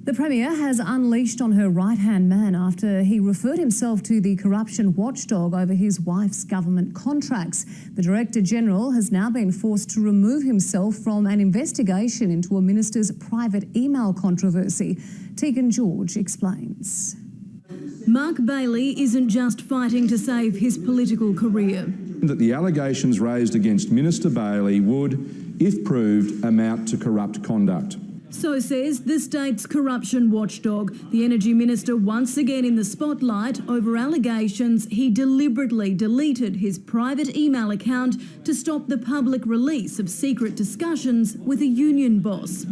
The Premier has unleashed on her right-hand man after he referred himself to the corruption watchdog over his wife's government contracts. The Director-General has now been forced to remove himself from an investigation into a minister's private email controversy. Tegan George explains. Mark Bailey isn't just fighting to save his political career. That the allegations raised against Minister Bailey would, if proved, amount to corrupt conduct. So says the state's corruption watchdog. The Energy Minister once again in the spotlight over allegations he deliberately deleted his private email account to stop the public release of secret discussions with a union boss.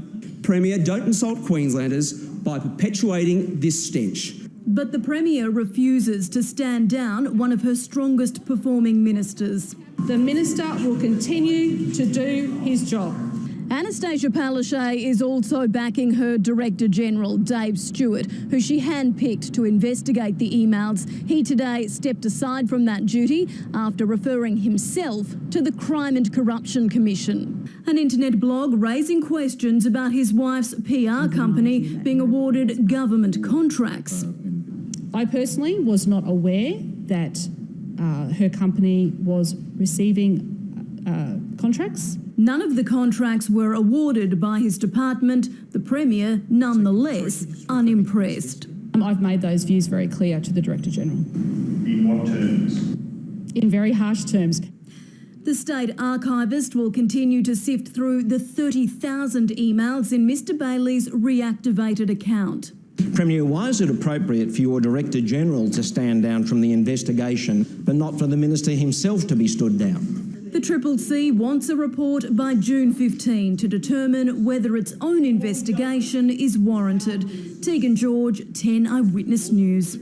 Premier, don't insult Queenslanders by perpetuating this stench. But the Premier refuses to stand down one of her strongest performing ministers. The Minister will continue to do his job. Anastasia Palaszczuk is also backing her Director-General, Dave Stewart, who she handpicked to investigate the emails. He today stepped aside from that duty after referring himself to the Crime and Corruption Commission. An internet blog raising questions about his wife's PR company being awarded government contracts. I personally was not aware that her company was receiving contracts. None of the contracts were awarded by his department. The Premier, nonetheless, unimpressed. I've made those views very clear to the Director-General. In what terms? In very harsh terms. The State Archivist will continue to sift through the 30,000 emails in Mr Bailey's reactivated account. Premier, why is it appropriate for your Director-General to stand down from the investigation, but not for the Minister himself to be stood down? The CCC wants a report by June 15 to determine whether its own investigation is warranted. Tegan George, 10 Eyewitness News.